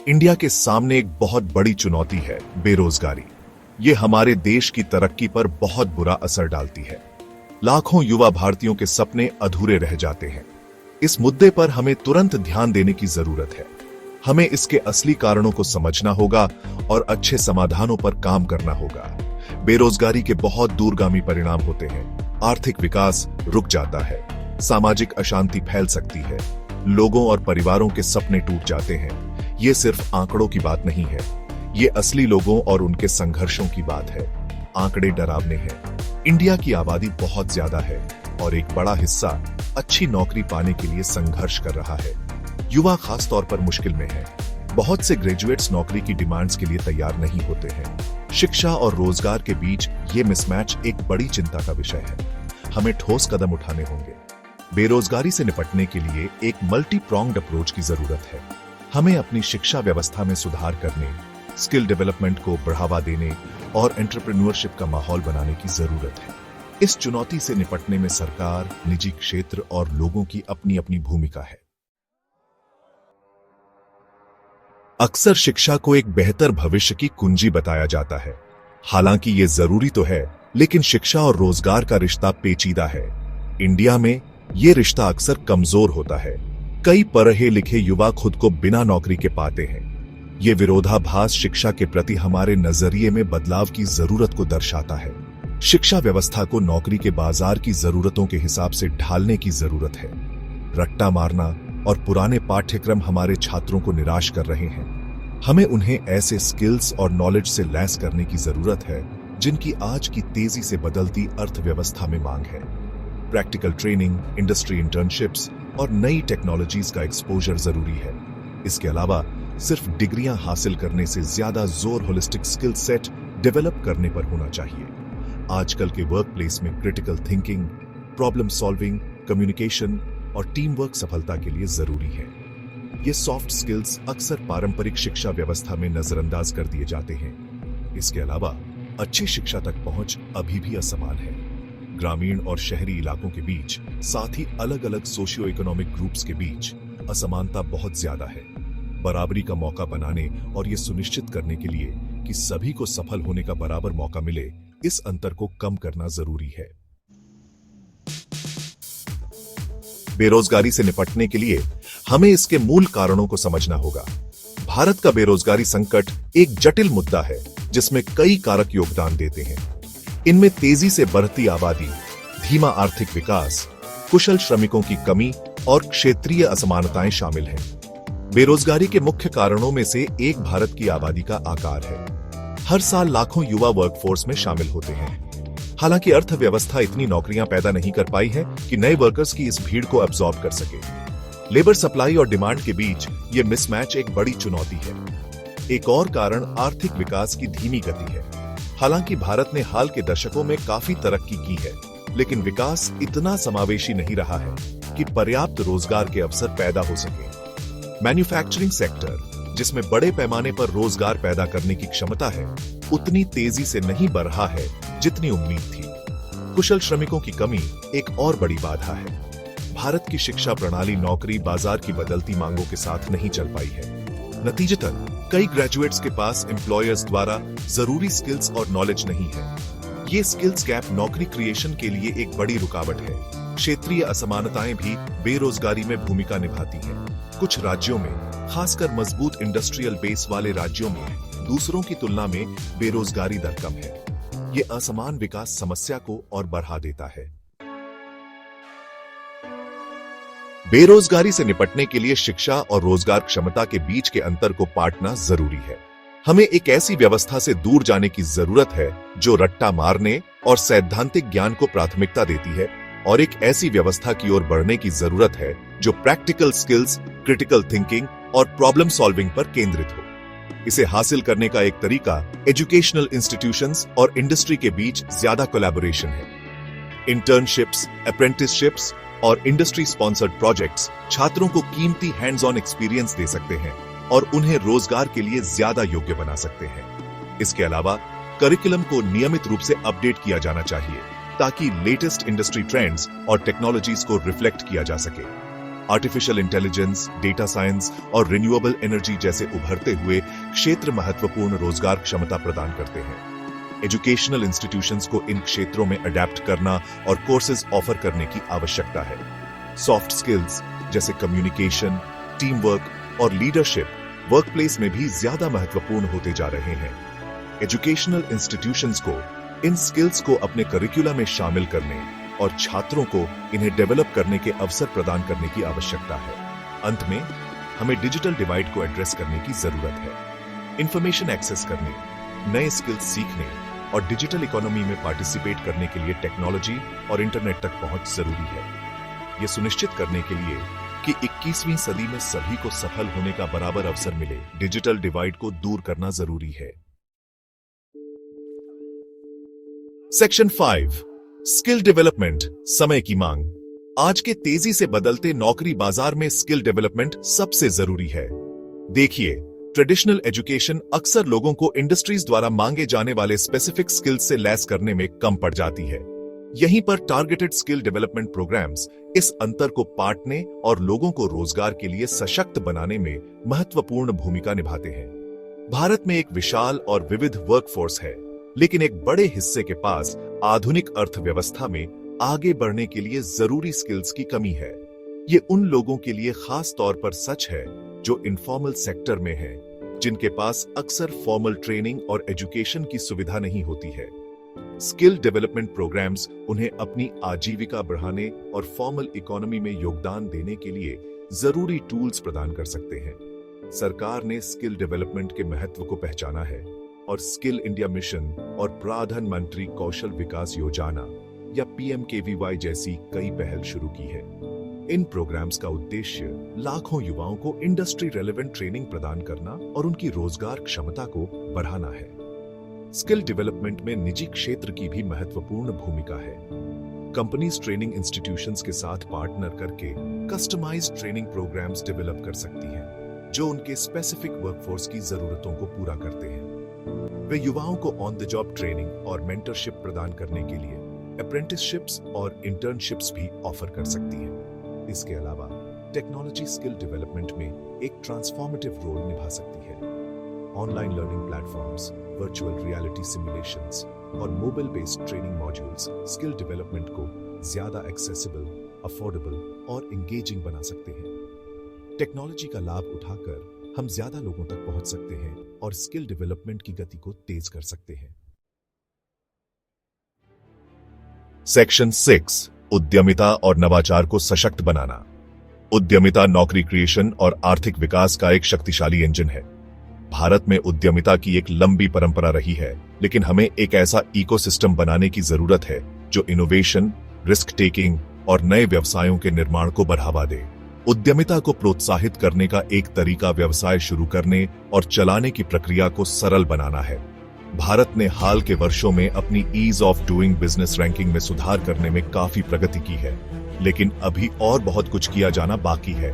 India के सामने एक बहुत बड़ी चुनौती है बेरोजगारी। ये हमारे देश की तरक्की पर बहुत बुरा असर डालती है। लाखों युवा भारतीयों के सपने अधूरे रह जाते हैं। इस मुद्दे पर हमें तुरंत ध्यान देने की जरूरत है। हमें इसके असली कारणों को समझना होगा और अच्छे समाधानों पर काम करना होगा। बेरोजगारी के बहुत दूरगामी परिणाम होते हैं। आर्थिक विकास रुक जाता है, सामाजिक अशांति फैल सकती है, लोगों और परिवारों के सपने टूट जाते हैं। ये सिर्फ आंकड़ों की बात नहीं है, ये असली लोगों और उनके संघर्षों की बात है। आंकड़े डरावने हैं। इंडिया की आबादी बहुत ज्यादा है और एक बड़ा हिस्सा अच्छी नौकरी पाने के लिए संघर्ष कर रहा है। युवा खास तौर पर मुश्किल में है। बहुत से ग्रेजुएट्स नौकरी की डिमांड्स के लिए तैयार नहीं होते हैं। शिक्षा और रोजगार के बीच ये मिसमैच एक बड़ी चिंता का विषय है। हमें ठोस कदम उठाने होंगे। बेरोजगारी से निपटने के लिए एक मल्टी प्रोंग्ड अप्रोच की जरूरत है। हमें अपनी शिक्षा व्यवस्था में सुधार करने, स्किल डेवलपमेंट को बढ़ावा देने और एंटरप्रेन्योरशिप का माहौल बनाने की जरूरत है। इस चुनौती से निपटने में सरकार, निजी क्षेत्र और लोगों की अपनी अपनी भूमिका है। अक्सर शिक्षा को एक बेहतर भविष्य की कुंजी बताया जाता है। हालांकि ये जरूरी तो है, लेकिन शिक्षा और रोजगार का रिश्ता पेचीदा है। इंडिया में ये रिश्ता अक्सर कमजोर होता है। कई पढ़े लिखे युवा खुद को बिना नौकरी के पाते हैं। ये विरोधाभास शिक्षा के प्रति हमारे नजरिए में बदलाव की जरूरत को दर्शाता है। शिक्षा व्यवस्था को नौकरी के बाजार की जरूरतों के हिसाब से ढालने की जरूरत है। रट्टा मारना और पुराने पाठ्यक्रम हमारे छात्रों को निराश कर रहे हैं। हमें उन्हें ऐसे स्किल्स और नॉलेज से लैस करने की जरूरत है जिनकी आज की तेजी से बदलती अर्थव्यवस्था में मांग है। प्रैक्टिकल ट्रेनिंग, इंडस्ट्री इंटर्नशिप्स और नई टेक्नोलॉजीज का एक्सपोजर जरूरी है। इसके अलावा सिर्फ डिग्रियां हासिल करने से ज्यादा जोर होलिस्टिक स्किल सेट डेवलप करने पर होना चाहिए। आजकल के वर्क प्लेस में critical thinking, problem solving, communication और टीम वर्क सफलता के लिए जरूरी है। ये सॉफ्ट स्किल्स अक्सर पारंपरिक शिक्षा व्यवस्था में नजरअंदाज कर दिए जाते हैं। इसके अलावा अच्छी शिक्षा तक पहुंच अभी भी असमान है। ग्रामीण और शहरी इलाकों के बीच, साथ ही अलग अलग सोशियो इकोनॉमिक ग्रुप्स के बीच असमानता बहुत ज्यादा है। बराबरी का मौका बनाने और ये सुनिश्चित करने के लिए कि सभी को सफल होने का बराबर मौका मिले, इस अंतर को कम करना जरूरी है। बेरोजगारी से निपटने के लिए हमें इसके मूल कारणों को समझना होगा। भारत का बेरोजगारी संकट एक जटिल मुद्दा है जिसमें कई कारक योगदान देते हैं। इनमें तेजी से बढ़ती आबादी, धीमा आर्थिक विकास, कुशल श्रमिकों की कमी और क्षेत्रीय असमानताएं शामिल हैं। बेरोजगारी के मुख्य कारणों में से एक भारत की आबादी का आकार है। हर साल लाखों युवा वर्कफोर्स में शामिल होते हैं। हालांकि अर्थव्यवस्था इतनी नौकरियां पैदा नहीं कर पाई है कि नए वर्कर्स की इस भीड़ को अब्सॉर्ब कर सके। लेबर सप्लाई और डिमांड के बीच ये मिसमैच एक बड़ी चुनौती है। एक और कारण आर्थिक विकास की धीमी गति है। हालांकि भारत ने हाल के दशकों में काफी तरक्की की है, लेकिन विकास इतना समावेशी नहीं रहा है कि पर्याप्त रोजगार के अवसर पैदा हो सके। मैन्युफैक्चरिंग सेक्टर, जिसमें बड़े पैमाने पर रोजगार पैदा करने की क्षमता है, उतनी तेजी से नहीं बढ़ रहा है जितनी उम्मीद थी। कुशल श्रमिकों की कमी एक और बड़ी बाधा है। भारत की शिक्षा प्रणाली नौकरी बाजार की बदलती मांगों के साथ नहीं चल पाई है। नतीजतन कई ग्रेजुएट्स के पास एम्प्लॉयर्स द्वारा जरूरी स्किल्स और नॉलेज नहीं है। ये स्किल्स गैप नौकरी क्रिएशन के लिए एक बड़ी रुकावट है। क्षेत्रीय असमानताएं भी बेरोजगारी में भूमिका निभाती हैं। कुछ राज्यों में, खासकर मजबूत इंडस्ट्रियल बेस वाले राज्यों में, दूसरों की तुलना में बेरोजगारी दर कम है। ये असमान विकास समस्या को और बढ़ा देता है। बेरोजगारी से निपटने के लिए शिक्षा और रोजगार क्षमता के बीच के अंतर को पाटना जरूरी है। हमें एक ऐसी व्यवस्था से दूर जाने की जरूरत है जो रट्टा मारने और सैद्धांतिक ज्ञान को प्राथमिकता देती है, और एक ऐसी व्यवस्था की ओर बढ़ने की जरूरत है जो प्रैक्टिकल स्किल्स, क्रिटिकल थिंकिंग और प्रॉब्लम सॉल्विंग पर केंद्रित हो। इसे हासिल करने का एक तरीका एजुकेशनल इंस्टीट्यूशंस और इंडस्ट्री के बीच ज्यादा कोलैबोरेशन है। इंटर्नशिप्स, अप्रेंटिसशिप्स और इंडस्ट्री स्पॉन्सर्ड प्रोजेक्ट्स छात्रों को कीमती हैंड्स ऑन एक्सपीरियंस दे सकते हैं और उन्हें रोजगार के लिए ज्यादा योग्य बना सकते हैं। इसके अलावा करिकुलम को नियमित रूप से अपडेट किया जाना चाहिए ताकि लेटेस्ट इंडस्ट्री ट्रेंड्स और टेक्नोलॉजीज को रिफ्लेक्ट किया जा सके। आर्टिफिशियल इंटेलिजेंस, डेटा साइंस और रिन्यूएबल एनर्जी जैसे उभरते हुए क्षेत्र महत्वपूर्ण रोजगार क्षमता प्रदान करते हैं। एजुकेशनल इंस्टीट्यूशंस को इन क्षेत्रों में अडेप्ट करना और कोर्सेज ऑफर करने की आवश्यकता है। सॉफ्ट स्किल्स जैसे कम्युनिकेशन, टीम वर्क और लीडरशिप वर्कप्लेस में भी ज्यादा महत्वपूर्ण होते जा रहे हैं। एजुकेशनल इंस्टीट्यूशंस को इन स्किल्स को अपने करिकुलम में शामिल करने और छात्रों को इन्हें डेवलप करने के अवसर प्रदान करने की आवश्यकता है। अंत में हमें डिजिटल डिवाइड को एड्रेस करने की जरूरत है। इंफॉर्मेशन एक्सेस करने, नए स्किल्स सीखने और डिजिटल इकोनॉमी में पार्टिसिपेट करने के लिए टेक्नोलॉजी और इंटरनेट तक पहुंच जरूरी है। यह सुनिश्चित करने के लिए कि 21वीं सदी में सभी को सफल होने का बराबर अवसर मिले, डिजिटल डिवाइड को दूर करना जरूरी है। सेक्शन 5, स्किल डेवलपमेंट, समय की मांग। आज के तेजी से बदलते नौकरी बाजार में स्किल डेवलपमेंट सबसे जरूरी है। देखिए, ट्रेडिशनल एजुकेशन अक्सर लोगों को इंडस्ट्रीज द्वारा मांगे जाने वाले स्पेसिफिक स्किल्स से लैस करने में कम पड़ जाती है। यहीं पर टारगेटेड स्किल डेवलपमेंट प्रोग्राम्स इस अंतर को पाटने और लोगों को रोजगार के लिए सशक्त बनाने में महत्वपूर्ण भूमिका निभाते हैं। भारत में एक विशाल और विविध वर्कफोर्स है, लेकिन एक बड़े हिस्से के पास आधुनिक अर्थव्यवस्था में आगे बढ़ने के लिए जरूरी स्किल्स की कमी है। ये उन लोगों के लिए खास तौर पर सच है जो इनफॉर्मल सेक्टर में हैं, जिनके पास अक्सर फॉर्मल ट्रेनिंग और एजुकेशन की सुविधा नहीं होती है। स्किल डेवलपमेंट प्रोग्राम्स उन्हें अपनी आजीविका बढ़ाने और फॉर्मल इकोनॉमी में योगदान देने के लिए जरूरी टूल्स प्रदान कर सकते हैं। सरकार ने स्किल डेवलपमेंट के महत्व को पहचाना है और स्किल इंडिया मिशन और प्रधानमंत्री कौशल विकास योजना या PMKVY जैसी कई पहल शुरू की है। इन प्रोग्राम्स का उद्देश्य लाखों युवाओं को इंडस्ट्री रेलेवेंट ट्रेनिंग प्रदान करना और उनकी रोजगार क्षमता को बढ़ाना है। स्किल डेवलपमेंट में निजी क्षेत्र की भी महत्वपूर्ण भूमिका है। कंपनीज ट्रेनिंग इंस्टीट्यूशंस के साथ पार्टनर करके कस्टमाइज्ड ट्रेनिंग प्रोग्राम्स डेवलप कर सकती हैं, जो उनके स्पेसिफिक वर्कफोर्स की जरूरतों को पूरा करते हैं। वे युवाओं को ऑन द जॉब ट्रेनिंग और मेंटरशिप प्रदान करने के लिए अप्रेंटिसशिप्स और इंटर्नशिप्स भी ऑफर कर सकती हैं। इसके अलावा टेक्नोलॉजी स्किल डेवलपमेंट में एक ट्रांसफॉर्मेटिव रोल निभा सकती है। Online learning platforms, virtual reality simulations और mobile based training modules skill development को ज्यादा एक्सेसिबल, अफोर्डेबल और एंगेजिंग बना सकते हैं। टेक्नोलॉजी का लाभ उठाकर हम ज्यादा लोगों तक पहुंच सकते हैं और स्किल डेवलपमेंट की गति को तेज कर सकते हैं। सेक्शन 6, उद्यमिता और नवाचार को सशक्त बनाना। उद्यमिता नौकरी क्रिएशन और आर्थिक विकास का एक शक्तिशाली इंजन है। भारत में उद्यमिता की एक लंबी परंपरा रही है, लेकिन हमें एक ऐसा इकोसिस्टम बनाने की जरूरत है जो इनोवेशन, रिस्क टेकिंग और नए व्यवसायों के निर्माण को बढ़ावा दे। उद्यमिता को प्रोत्साहित करने का एक तरीका व्यवसाय शुरू करने और चलाने की प्रक्रिया को सरल बनाना है। भारत ने हाल के वर्षों में अपनी ease of doing business ranking में सुधार करने में काफी प्रगति की है, लेकिन अभी और बहुत कुछ किया जाना बाकी है।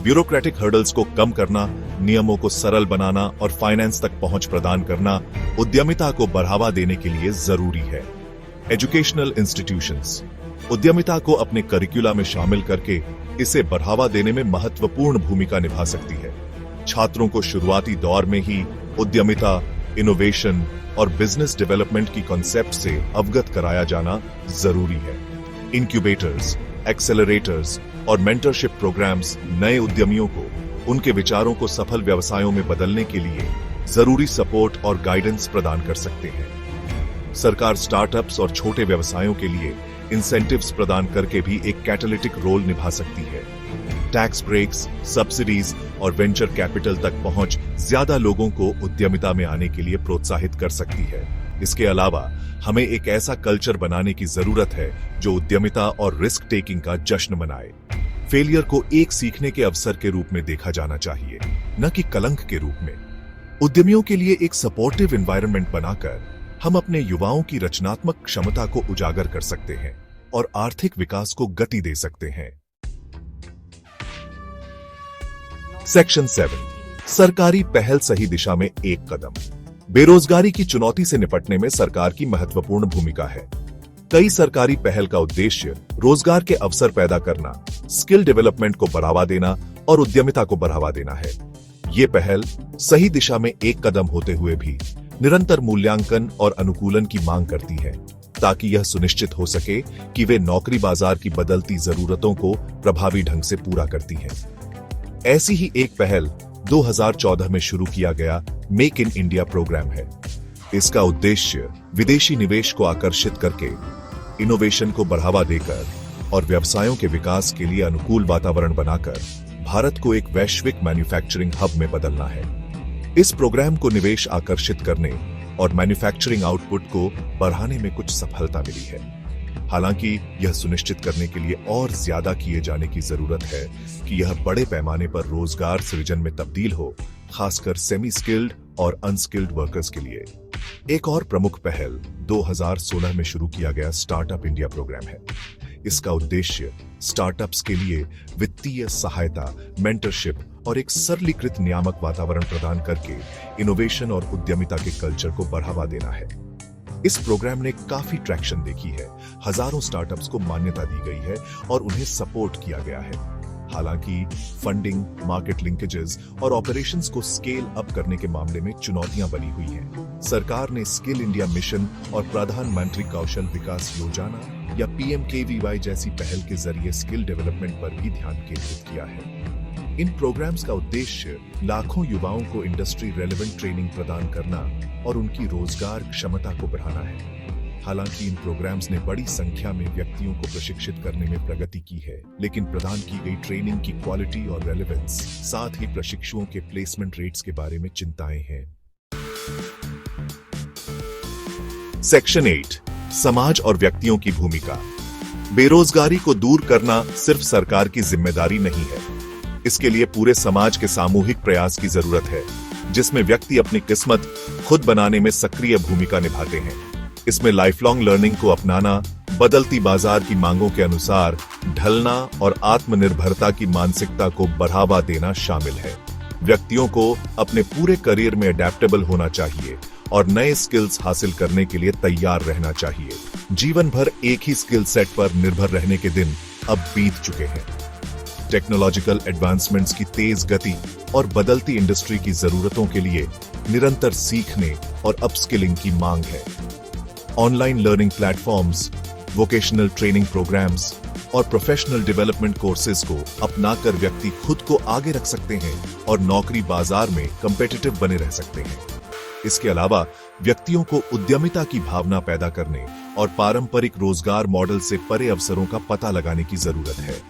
ब्यूरोक्रेटिक हर्डल्स को कम करना, नियमों को सरल बनाना और फाइनेंस तक पहुंच प्रदान करना उद्यमिता को बढ़ावा देने के लिए जरूरी है। एजुकेशनल इंस्टीट्यूशंस उद्यमिता को अपने करिकुला में शामिल करके इसे बढ़ावा देने में महत्वपूर्ण भूमिका निभा सकती है। छात्रों को शुरुआती दौर में ही उद्यमिता, इनोवेशन और बिजनेस डेवलपमेंट की कॉन्सेप्ट से अवगत कराया जाना जरूरी है। इंक्यूबेटर्स, एक्सेलरेटर्स और मेंटरशिप प्रोग्राम्स नए उद्यमियों को उनके विचारों को सफल व्यवसायों में बदलने के लिए जरूरी सपोर्ट और गाइडेंस प्रदान कर सकते हैं। सरकार स्टार्टअप्स और छोटे व्यवसायों के लिए इंसेंटिव्स प्रदान करके भी एक कैटालिटिक रोल निभा सकती है। टैक्स ब्रेक्स, सब्सिडीज और वेंचर कैपिटल तक पहुंच ज्यादा लोगों को उद्यमिता में आने के लिए प्रोत्साहित कर सकती है। इसके अलावा हमें एक ऐसा कल्चर बनाने की जरूरत है जो उद्यमिता और रिस्क टेकिंग का जश्न मनाए। फेलियर को एक सीखने के अवसर के रूप में देखा जाना चाहिए, न कि कलंक के रूप में। उद्यमियों के लिए एक सपोर्टिव एनवायरनमेंट बनाकर हम अपने युवाओं की रचनात्मक क्षमता को उजागर कर सकते हैं और आर्थिक विकास को गति दे सकते हैं। सेक्शन 7, सरकारी पहल सही दिशा में एक कदम। बेरोजगारी की चुनौती से निपटने में सरकार की महत्वपूर्ण भूमिका है। कई सरकारी पहल का उद्देश्य रोजगार के अवसर पैदा करना स्किल डेवलपमेंट को बढ़ावा देना और उद्यमिता को बढ़ावा देना है। ये पहल सही दिशा में एक कदम होते हुए भी निरंतर मूल्यांकन और अनुकूलन की मांग करती है, ताकि यह सुनिश्चित हो सके कि वे नौकरी बाजार की बदलती जरूरतों को प्रभावी ढंग से पूरा करती हैं। ऐसी ही एक पहल 2014 में शुरू किया गया मेक इन इंडिया प्रोग्राम है। इसका उद्देश्य विदेशी निवेश को आकर्षित करके इनोवेशन को बढ़ावा देकर और व्यवसायों के विकास के लिए अनुकूल वातावरण बनाकर भारत को एक वैश्विक मैन्युफैक्चरिंग हब में बदलना है। इस प्रोग्राम को निवेश आकर्षित करने और मैन्युफैक्चरिंग आउटपुट को बढ़ाने में कुछ सफलता मिली है। हालांकि यह सुनिश्चित करने के लिए और ज्यादा किए जाने की जरूरत है कि यह बड़े पैमाने पर रोजगार सृजन में तब्दील हो, खासकर सेमी स्किल्ड और अनस्किल्ड वर्कर्स के लिए। एक और प्रमुख पहल 2016 में शुरू किया गया स्टार्टअप इंडिया प्रोग्राम है। इसका उद्देश्य स्टार्टअप्स के लिए वित्तीय सहायता, मेंटरशिप और एक सरलीकृत नियामक वातावरण प्रदान करके इनोवेशन और उद्यमिता के कल्चर को बढ़ावा देना है। इस प्रोग्राम ने काफी ट्रैक्शन देखी है। हजारों स्टार्टअप्स को मान्यता दी गई है और उन्हें सपोर्ट किया गया है। हालांकि फंडिंग, मार्केट लिंकेजेस और ऑपरेशंस को स्केल अप करने के मामले में चुनौतियां बनी हुई हैं। सरकार ने स्किल इंडिया मिशन और प्रधानमंत्री कौशल विकास योजना या PMKVY जैसी पहल के जरिए स्किल डेवलपमेंट पर भी ध्यान केंद्रित किया है। इन प्रोग्राम्स का उद्देश्य लाखों युवाओं को इंडस्ट्री रेलेवेंट ट्रेनिंग प्रदान करना और उनकी रोजगार क्षमता को बढ़ाना है। हालांकि इन प्रोग्राम्स ने बड़ी संख्या में व्यक्तियों को प्रशिक्षित करने में प्रगति की है, लेकिन प्रदान की गई ट्रेनिंग की क्वालिटी और रेलेवेंस, साथ ही प्रशिक्षुओं के प्लेसमेंट रेट्स के बारे में चिंताएं हैं। सेक्शन 8, समाज और व्यक्तियों की भूमिका। बेरोजगारी को दूर करना सिर्फ सरकार की जिम्मेदारी नहीं है। इसके लिए पूरे समाज के सामूहिक प्रयास की जरूरत है, जिसमें व्यक्ति अपनी किस्मत खुद बनाने में सक्रिय भूमिका निभाते हैं। इसमें लाइफ लॉन्ग लर्निंग को अपनाना, बदलती बाजार की मांगों के अनुसार ढलना और आत्मनिर्भरता की मानसिकता को बढ़ावा देना शामिल है। व्यक्तियों को अपने पूरे करियर में अडेप्टेबल होना चाहिए और नए स्किल्स हासिल करने के लिए तैयार रहना चाहिए। जीवन भर एक ही स्किल सेट पर निर्भर रहने के दिन अब बीत चुके हैं। टेक्नोलॉजिकल एडवांसमेंट्स की तेज गति और बदलती इंडस्ट्री की जरूरतों के लिए निरंतर सीखने और अपस्किलिंग की मांग है। Online learning platforms, vocational training programmes और प्रोफेशनल डेवलपमेंट कोर्सेज को अपनाकर व्यक्ति खुद को आगे रख सकते हैं और नौकरी बाजार में कॉम्पिटिटिव बने रह सकते हैं। इसके अलावा व्यक्तियों को उद्यमिता की भावना पैदा करने और पारंपरिक रोजगार मॉडल से परे अवसरों का पता लगाने की जरूरत है।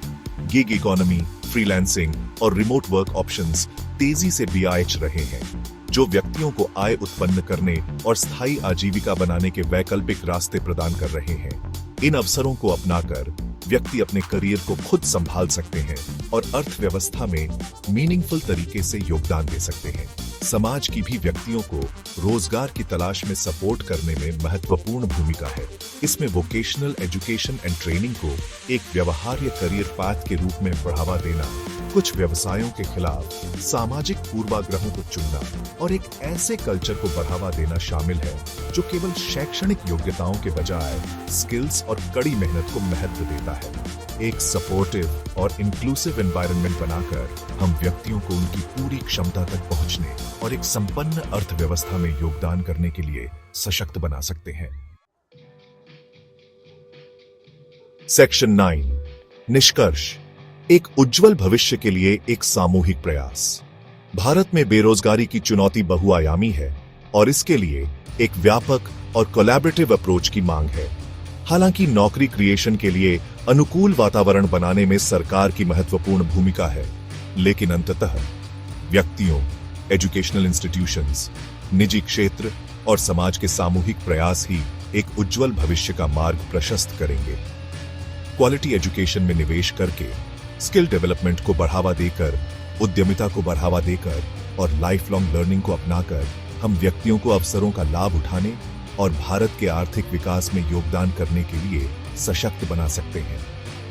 गिग इकोनॉमी, फ्रीलांसिंग और रिमोट वर्क ऑप्शंस तेजी से बियाच रहे हैं, जो व्यक्तियों को आय उत्पन्न करने और स्थायी आजीविका बनाने के वैकल्पिक रास्ते प्रदान कर रहे हैं। इन अवसरों को अपनाकर व्यक्ति अपने करियर को खुद संभाल सकते हैं और अर्थव्यवस्था में मीनिंगफुल तरीके से योगदान दे सकते हैं। समाज की भी व्यक्तियों को रोजगार की तलाश में सपोर्ट करने में महत्वपूर्ण भूमिका है। इसमें वोकेशनल एजुकेशन एंड ट्रेनिंग को एक व्यवहार्य करियर पाथ के रूप में बढ़ावा देना, कुछ व्यवसायों के खिलाफ सामाजिक पूर्वाग्रहों को चुनना और एक ऐसे कल्चर को बढ़ावा देना शामिल है जो केवल शैक्षणिक योग्यताओं के बजाय स्किल्स और कड़ी मेहनत को महत्व देता है। एक सपोर्टिव और इंक्लूसिव एनवायरनमेंट बनाकर हम व्यक्तियों को उनकी पूरी क्षमता तक पहुंचने और एक संपन्न अर्थव्यवस्था में योगदान करने के लिए सशक्त बना सकते हैं। सेक्शन 9, निष्कर्ष। एक उज्जवल भविष्य के लिए एक सामूहिक प्रयास। भारत में बेरोजगारी की चुनौती बहुआयामी है और इसके लिए एक व्यापक और कोलैबोरेटिव अप्रोच की मांग है। हालांकि नौकरी क्रिएशन के लिए अनुकूल वातावरण बनाने में सरकार की महत्वपूर्ण भूमिका है, लेकिन अंततः व्यक्तियों, एजुकेशनल इंस्टीट्यूशंस, निजी क्षेत्र और समाज के सामूहिक प्रयास ही एक उज्जवल भविष्य का मार्ग प्रशस्त करेंगे। क्वालिटी एजुकेशन में निवेश करके, स्किल डेवलपमेंट को बढ़ावा देकर, उद्यमिता को बढ़ावा देकर और लाइफ लॉन्ग लर्निंग को अपनाकर हम व्यक्तियों को अवसरों का लाभ उठाने और भारत के आर्थिक विकास में योगदान करने के लिए सशक्त बना सकते हैं।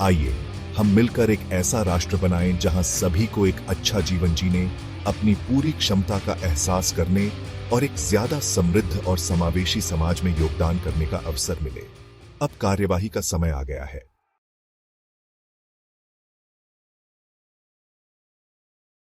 आइए हम मिलकर एक ऐसा राष्ट्र बनाएं जहां सभी को एक अच्छा जीवन जीने, अपनी पूरी क्षमता का एहसास करने और एक ज्यादा समृद्ध और समावेशी समाज में योगदान करने का अवसर मिले। अब कार्यवाही का समय आ गया है।